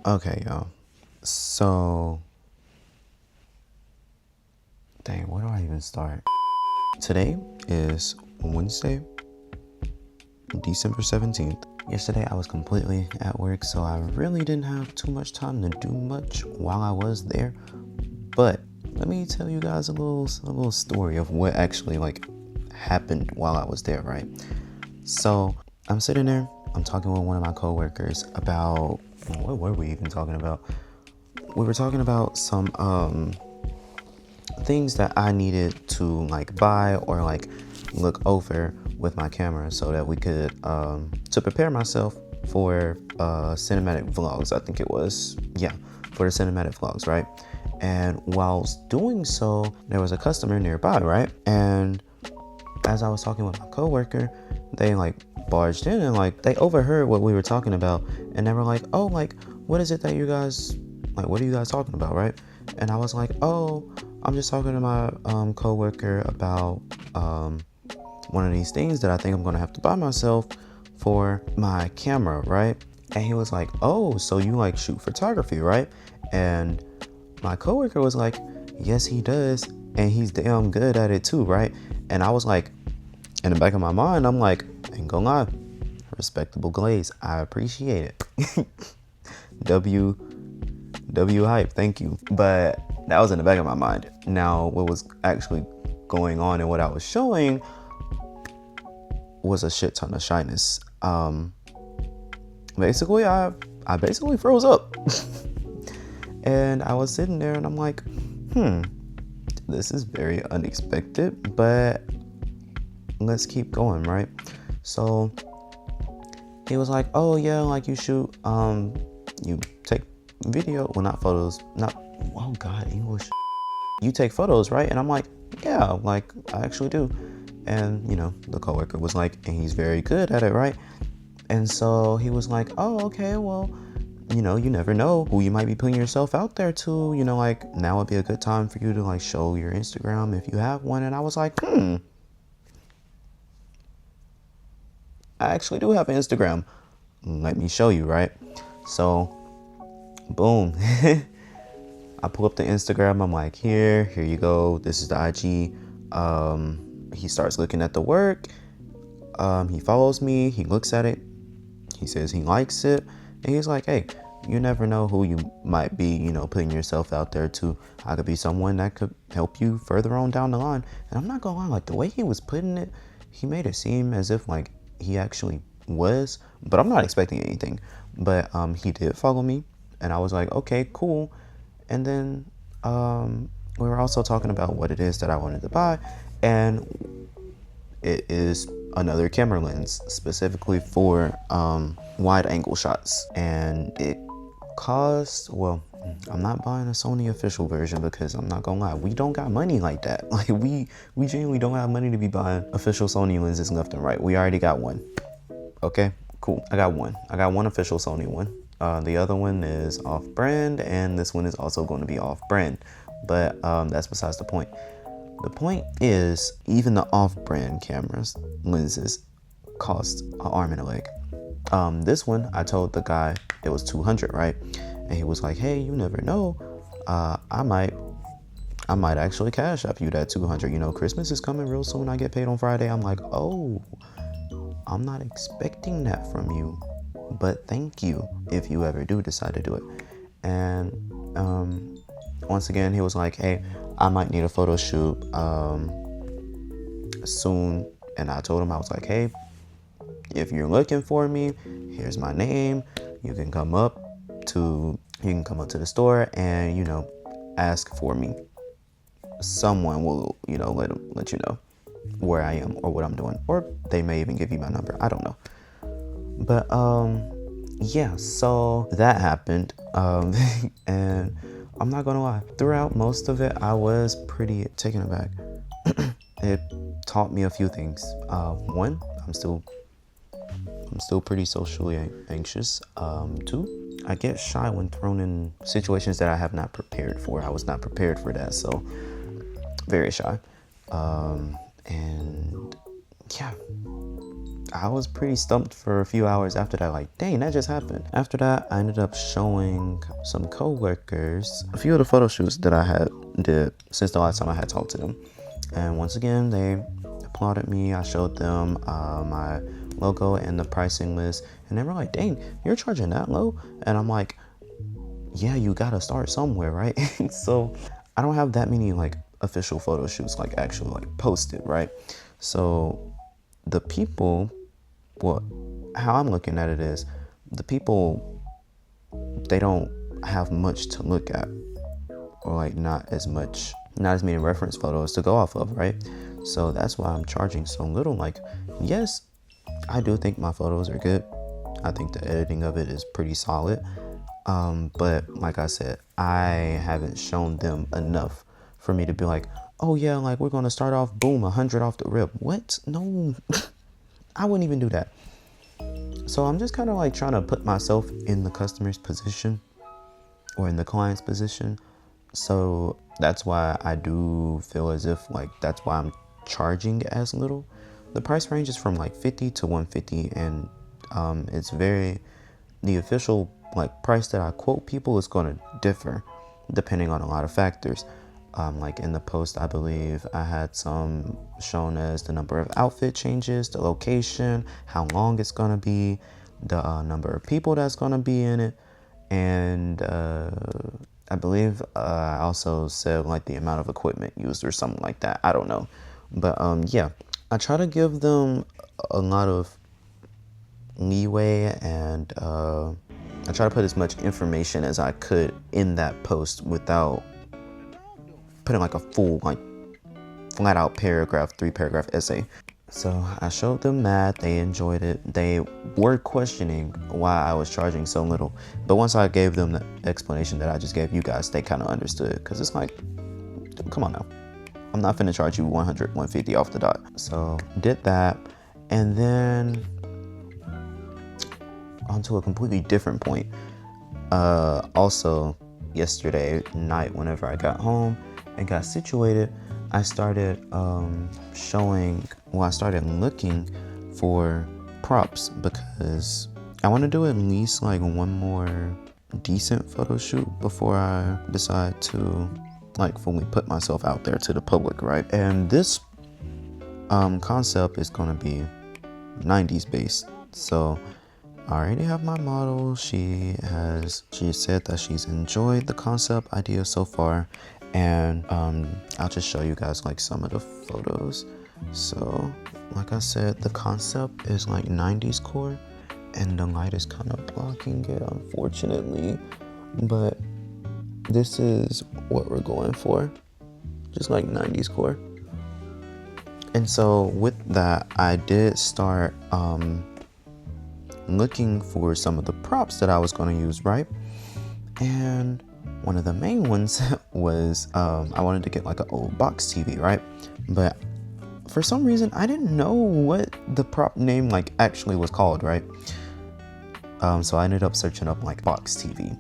Okay, y'all. So, dang, where do I even start? Today is Wednesday, December 17th. Yesterday I was completely at work, so I really didn't have too much time to do much while I was there. But let me tell you guys a little story of what actually happened while I was there, right? So I'm sitting there, I'm talking with one of my coworkers about what were we even talking about? We were talking about some things that I needed to buy or look over with my camera so that we could to prepare myself for cinematic vlogs. I think it was, yeah, for the cinematic vlogs, right? And whilst doing so, there was a customer nearby, right? And as I was talking with my coworker, they barged in and they overheard what we were talking about, and they were like, "Oh, what is it that you guys what are you guys talking about, right?" And I was like, "Oh, I'm just talking to my coworker about one of these things that I think I'm gonna have to buy myself for my camera, right?" And he was like, "Oh, so you shoot photography, right?" And my coworker was like, "Yes, he does, and he's damn good at it too, right?" And I was like, in the back of my mind, I'm like, ain't gonna lie, respectable glaze, I appreciate it. W hype, thank you. But that was in the back of my mind. Now, what was actually going on and what I was showing was a shit ton of shyness. Basically, I basically froze up. And I was sitting there and I'm like, this is very unexpected, but let's keep going, right? So he was like, "Oh yeah, you shoot, you take video, well, not photos, not, oh God, English. You take photos, right?" And I'm like, "Yeah, I actually do." And the coworker was like, "And he's very good at it, right?" And so he was like, "Oh, okay, well, you never know who you might be putting yourself out there to, now would be a good time for you to show your Instagram if you have one." And I was like, I actually do have an Instagram. Let me show you, right? So, boom. I pull up the Instagram. I'm like, here you go. This is the IG. He starts looking at the work. He follows me. He looks at it. He says he likes it. And he's like, "Hey, you never know who you might be, putting yourself out there to. I could be someone that could help you further on down the line." And I'm not gonna lie, the way he was putting it, he made it seem as if he actually was, but I'm not expecting anything. But he did follow me, and I was like, okay, cool. And then we were also talking about what it is that I wanted to buy, and it is another camera lens specifically for wide angle shots. And it cost, well, I'm not buying a Sony official version because I'm not gonna lie, we don't got money like that. We genuinely don't have money to be buying official Sony lenses left and right. We already got one. Okay, cool. I got one official Sony one. The other one is off brand, and this one is also going to be off brand, but that's besides the point. The point is, even the off-brand cameras, lenses, cost an arm and a leg. This one, I told the guy it was 200, right? And he was like, "Hey, you never know. I might actually cash up you that 200. Christmas is coming real soon. I get paid on Friday." I'm like, "Oh, I'm not expecting that from you, but thank you if you ever do decide to do it." And once again, he was like, "Hey, I might need a photo shoot soon." And I told him, I was like, "Hey, if you're looking for me, here's my name. You can come up to the store and ask for me. Someone will let you know where I am or what I'm doing, or they may even give you my number. I don't know." But yeah, so that happened. And I'm not gonna lie, throughout most of it, I was pretty taken aback. It taught me a few things. One, I'm still pretty socially anxious. Two, I get shy when thrown in situations that I have not prepared for. I was not prepared for that, so very shy. And yeah, I was pretty stumped for a few hours after that. Like, dang, that just happened. After that, I ended up showing some coworkers a few of the photo shoots that I had did since the last time I had talked to them. And once again, they applauded me. I showed them my logo and the pricing list, and they were like, dang, you're charging that low? And I'm like, yeah, you gotta start somewhere, right? So I don't have that many like official photo shoots like actually like posted, right? So the people, well, how I'm looking at it is the people, they don't have much to look at, or like not as many reference photos to go off of, right? So that's why I'm charging so little. Like, yes, I do think my photos are good. I think the editing of it is pretty solid. But like I said, I haven't shown them enough for me to be like, oh yeah, like we're gonna start off, boom, 100 off the rip. What? No, I wouldn't even do that. So I'm just kind of like trying to put myself in the customer's position or in the client's position. So that's why I do feel as if like that's why I'm charging as little. The price range is from like 50 to 150, and it's very, the official like price that I quote people is going to differ depending on a lot of factors. Like in the post, I believe I had some shown as the number of outfit changes, the location, how long it's going to be, the number of people that's going to be in it, and I believe I also said like the amount of equipment used or something like that. I don't know. But yeah, I try to give them a lot of leeway, and I try to put as much information as I could in that post without putting like a full, like flat out paragraph, 3-paragraph essay. So I showed them that, they enjoyed it. They were questioning why I was charging so little. But once I gave them the explanation that I just gave you guys, they kind of understood. Because it's like, come on now. I'm not finna charge you 100, 150 off the dot. So did that. And then onto a completely different point. Also, yesterday night, whenever I got home and got situated, I started I started looking for props because I want to do at least like one more decent photo shoot before I decide to like fully put myself out there to the public, right? And this concept is going to be 90s based. So I already have my model. She said that she's enjoyed the concept idea so far, and I'll just show you guys like some of the photos. So like I said, the concept is like 90s core, and the light is kind of blocking it, unfortunately, but this is what we're going for, just like 90s core. And so with that, I did start looking for some of the props that I was going to use, right? And one of the main ones was I wanted to get like an old box TV, right? But for some reason I didn't know what the prop name like actually was called, right? So I ended up searching up like box TV,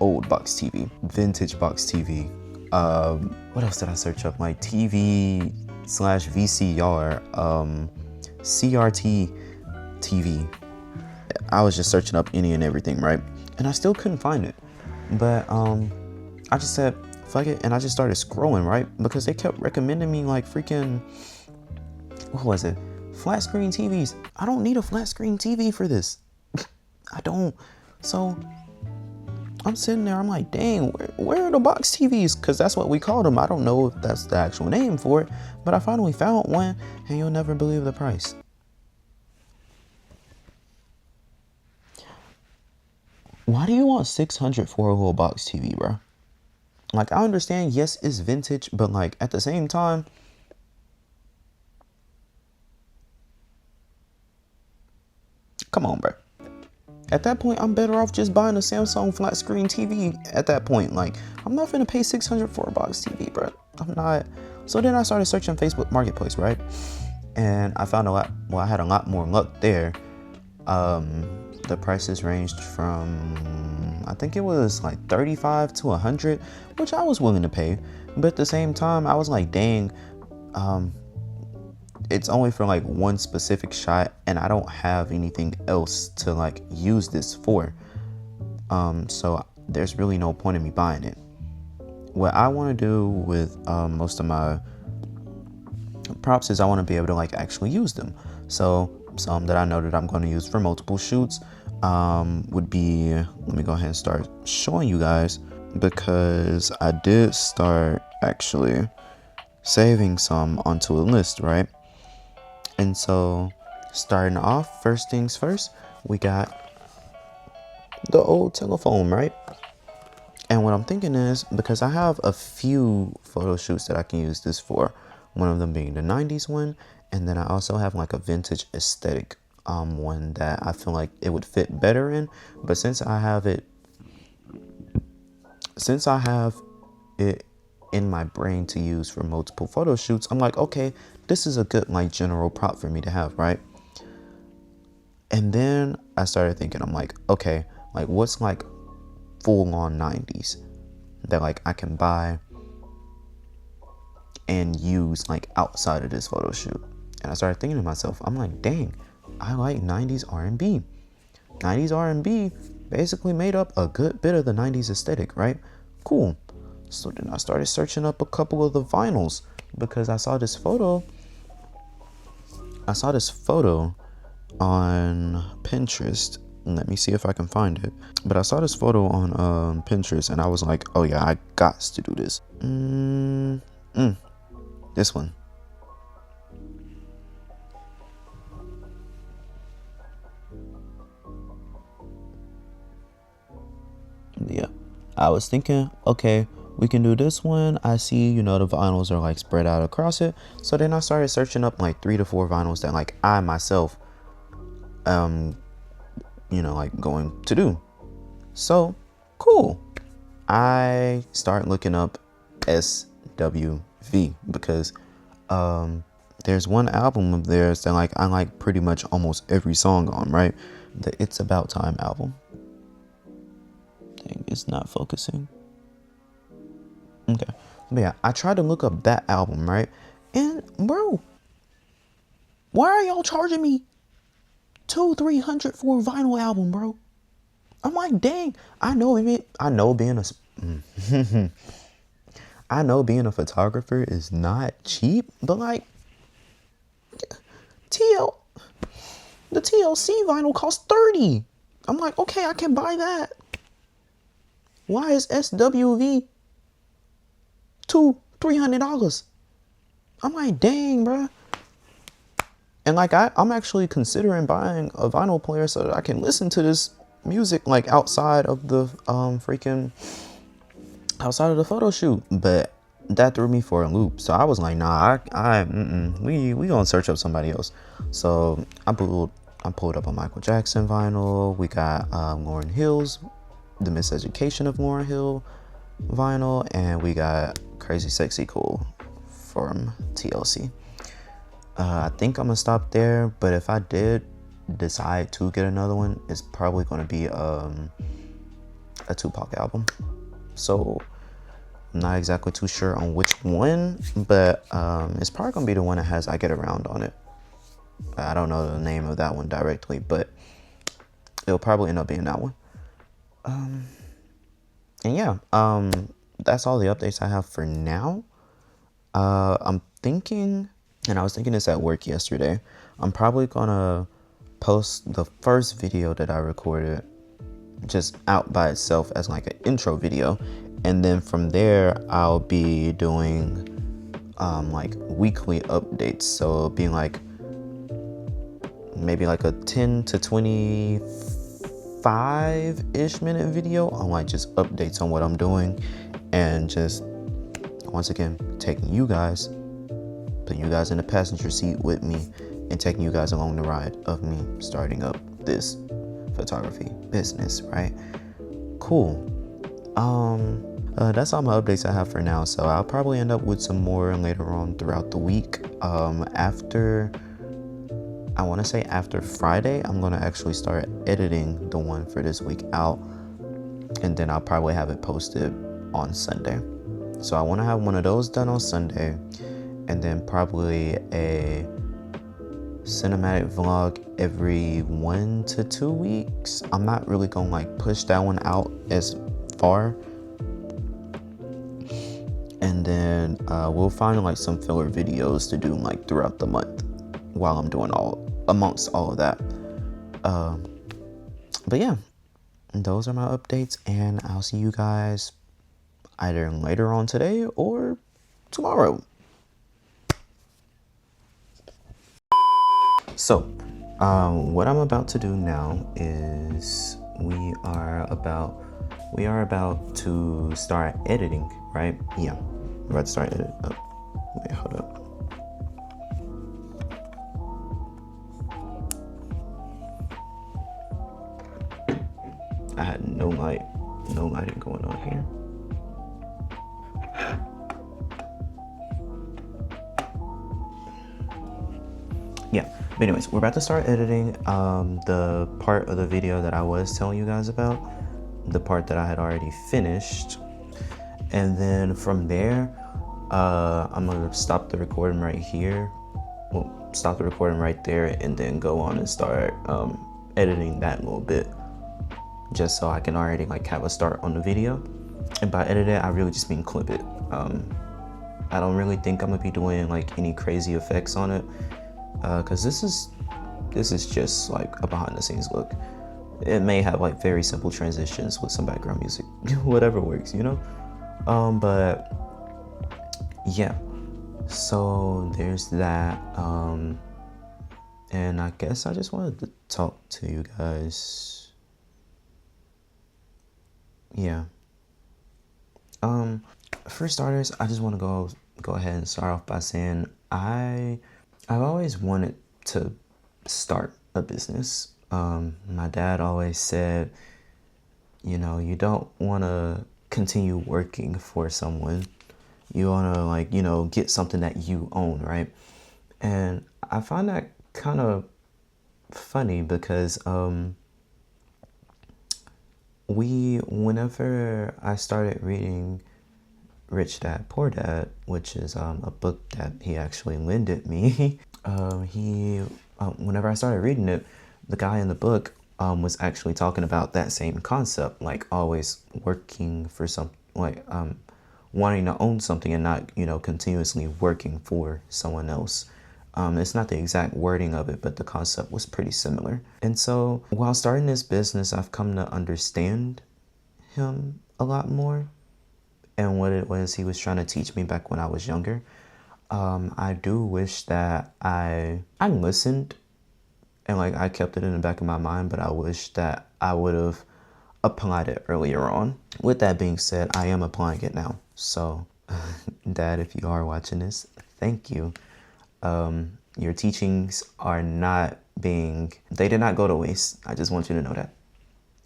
old box TV, vintage box TV. What else did I search up? Like TV / VCR, CRT TV. I was just searching up any and everything, right? And I still couldn't find it. But I just said, fuck it, and I just started scrolling, right? Because they kept recommending me like freaking, what was it? Flat screen TVs. I don't need a flat screen TV for this. I don't. So I'm sitting there, I'm like, dang, where are the box TVs? Because that's what we called them. I don't know if that's the actual name for it, but I finally found one, and you'll never believe the price. Why do you want $600 for a little box TV, bro? Like, I understand, yes, it's vintage, but like at the same time, come on, bro. At that point, I'm better off just buying a Samsung flat screen TV at that point. Like, I'm not gonna pay $600 for a box TV, bro. I'm not. So then I started searching Facebook Marketplace, right? And I found I had a lot more luck there. The prices ranged from, I think it was like 35 to 100, which I was willing to pay. But at the same time, I was like, dang, it's only for like one specific shot, and I don't have anything else to like use this for. So there's really no point in me buying it. What I want to do with most of my props is I want to be able to like actually use them. So some that I know that I'm going to use for multiple shoots would be, let me go ahead and start showing you guys, because I did start actually saving some onto a list, right? And so starting off, first things first, we got the old telephone, right? And what I'm thinking is, because I have a few photo shoots that I can use this for, one of them being the 90s one, and then I also have like a vintage aesthetic one that I feel like it would fit better in. But since I have it in my brain to use for multiple photo shoots, I'm like, okay, this is a good like general prop for me to have, right? And then I started thinking, I'm like, okay, like what's like full on 90s that like I can buy and use like outside of this photo shoot. And I started thinking to myself, I'm like, dang, I like 90s R&B. 90s R&B basically made up a good bit of the 90s aesthetic, right? Cool. So then I started searching up a couple of the vinyls, because I saw this photo on Pinterest. Let me see if I can find it. But I saw this photo on Pinterest, and I was like, oh yeah, I got to do this. This one. Yeah, I was thinking, okay, we can do this one. I see, you know, the vinyls are like spread out across it. So then I started searching up like 3 to 4 vinyls that like I myself you know, like going to do. So cool. I start looking up SWV, because there's one album of theirs that like I like pretty much almost every song on, right? The It's About Time album. Dang, it's not focusing. Okay. But yeah, I tried to look up that album, right? And bro, why are y'all charging me $200-300 for a vinyl album, bro? I'm like, dang, I know being a photographer is not cheap, but like the TLC vinyl costs $30. I'm like, okay, I can buy that. Why is SWV $200-300? I'm like, dang, bro. And like I'm actually considering buying a vinyl player so that I can listen to this music like outside of the photo shoot. But that threw me for a loop. So I was like, nah, we gonna search up somebody else. So I pulled up a Michael Jackson vinyl. We got Lauryn Hill's The Miseducation of Lauryn Hill vinyl, and we got Crazy Sexy Cool from TLC. I think I'm gonna stop there, but if I did decide to get another one, it's probably gonna be a Tupac album. So I'm not exactly too sure on which one, but it's probably gonna be the one that has I Get Around on it. I don't know the name of that one directly, but it'll probably end up being that one. And yeah, that's all the updates I have for now. I'm thinking, and I was thinking this at work yesterday, I'm probably gonna post the first video that I recorded just out by itself as like an intro video, and then from there I'll be doing like weekly updates. So it'll be like maybe like a 10 to 25-ish minute video on like just updates on what I'm doing, and just once again putting you guys in the passenger seat with me and taking you guys along the ride of me starting up this photography business, right? Cool. That's all my updates I have for now, so I'll probably end up with some more later on throughout the week. After Friday, I'm gonna actually start editing the one for this week out, and then I'll probably have it posted on Sunday. So I want to have one of those done on Sunday, and then probably a cinematic vlog every 1 to 2 weeks. I'm not really gonna like push that one out as far. And then we'll find like some filler videos to do like throughout the month while I'm doing amongst all of that. But yeah, those are my updates, and I'll see you guys either later on today or tomorrow. So, what I'm about to do now is we are about to start editing, right? Yeah, we're about to start editing. Oh, wait, hold up. I had no lighting going on here. Yeah, but anyways, we're about to start editing the part of the video that I was telling you guys about, the part that I had already finished. And then from there, I'm gonna stop the recording right here. Well, stop the recording right there and then go on and start editing that little bit, just so I can already like have a start on the video. And by edit it, I really just mean clip it. I don't really think I'm gonna be doing like any crazy effects on it, because this is just like a behind the scenes look. It may have like very simple transitions with some background music, whatever works, you know. But yeah, so there's that. And I guess I just wanted to talk to you guys. Yeah. For starters, I just want to go ahead and start off by saying I've always wanted to start a business. My dad always said, you know, you don't want to continue working for someone. You want to like, you know, get something that you own, right? And I find that kind of funny because whenever I started reading Rich Dad Poor Dad, which is a book that he actually lended me, whenever I started reading it, the guy in the book was actually talking about that same concept, like always working for something, like wanting to own something and not, you know, continuously working for someone else. It's not the exact wording of it, but the concept was pretty similar. And so while starting this business, I've come to understand him a lot more and what it was he was trying to teach me back when I was younger. I do wish that I listened and like I kept it in the back of my mind, but I wish that I would have applied it earlier on. With that being said, I am applying it now. So Dad, if you are watching this, thank you. Your teachings are they did not go to waste. I just want you to know that.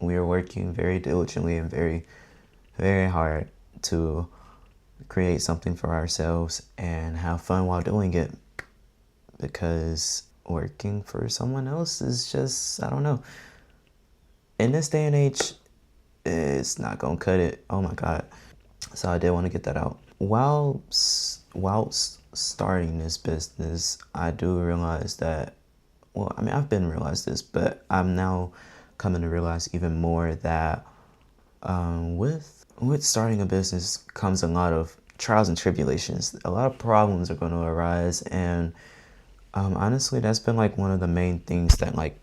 We are working very diligently and very, very hard to create something for ourselves and have fun while doing it, because working for someone else is just, I don't know. In this day and age, it's not gonna cut it. Oh my God. So I did want to get that out. Whilst starting this business, I do realize that, well, I mean, I've been realized this, but I'm now coming to realize even more that with starting a business comes a lot of trials and tribulations. A lot of problems are going to arise, and honestly, that's been like one of the main things that like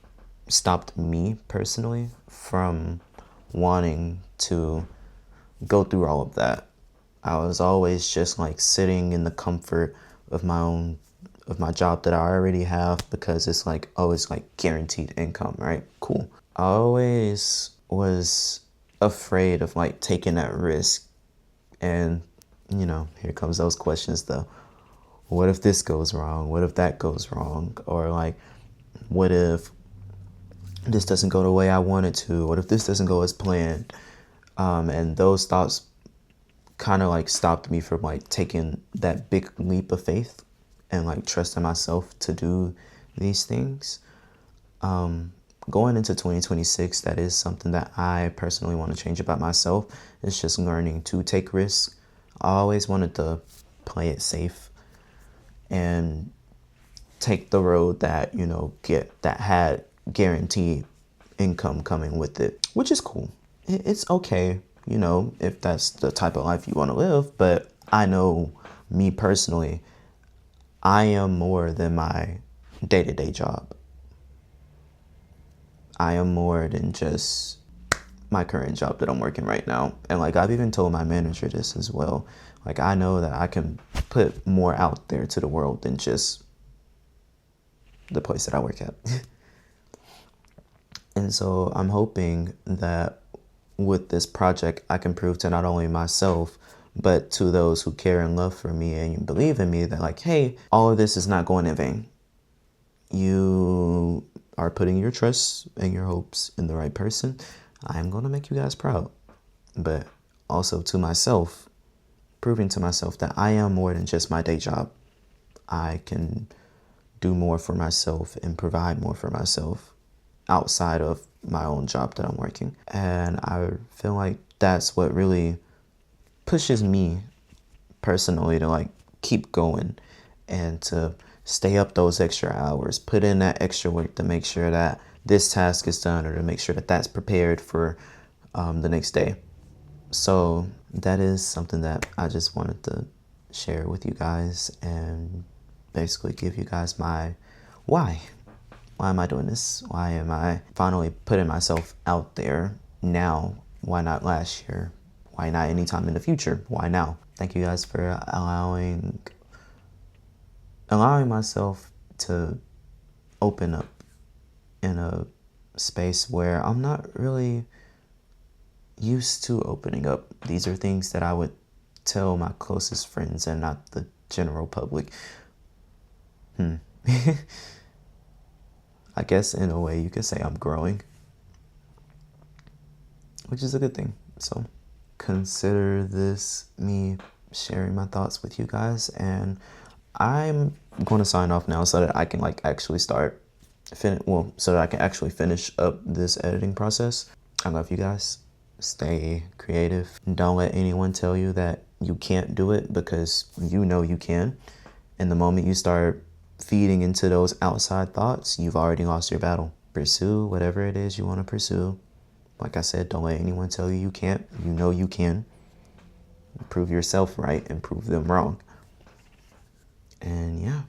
stopped me personally from wanting to go through all of that. I was always just like sitting in the comfort of my job that I already have, because it's like always like guaranteed income, right? Cool. I always was afraid of like taking that risk, and you know, here comes those questions though. What if this goes wrong? What if that goes wrong? Or like, what if this doesn't go the way I want it to? What if this doesn't go as planned? And those thoughts kind of like stopped me from like taking that big leap of faith and like trusting myself to do these things. Going into 2026, that is something that I personally want to change about myself. It's just learning to take risks. I always wanted to play it safe and take the road that, that had guaranteed income coming with it, which is cool. It's okay, if that's the type of life you want to live. But I know, me personally, I am more than my day-to-day job. I am more than just my current job that I'm working right now. And like, I've even told my manager this as well. Like, I know that I can put more out there to the world than just the place that I work at. And so I'm hoping that with this project, I can prove to not only myself, but to those who care and love for me and believe in me, that like, hey, all of this is not going in vain. You are putting your trust and your hopes in the right person. I'm going to make you guys proud. But also to myself, proving to myself that I am more than just my day job. I can do more for myself and provide more for myself outside of my own job that I'm working. And I feel like that's what really pushes me personally to like keep going and to stay up those extra hours, put in that extra work to make sure that this task is done, or to make sure that that's prepared for the next day. So that is something that I just wanted to share with you guys and basically give you guys my why. Why am I doing this? Why am I finally putting myself out there now? Why not last year? Why not anytime in the future? Why now? Thank you guys for allowing myself to open up in a space where I'm not really used to opening up. These are things that I would tell my closest friends and not the general public. I guess in a way you could say I'm growing, which is a good thing. So consider this me sharing my thoughts with you guys, and I'm going to sign off now so that I can like actually so that I can actually finish up this editing process. I love you guys. Stay creative. Don't let anyone tell you that you can't do it, because you know you can. And the moment you start feeding into those outside thoughts, you've already lost your battle. Pursue whatever it is you want to pursue. Like I said, don't let anyone tell you you can't. You know you can. Prove yourself right and prove them wrong. And yeah.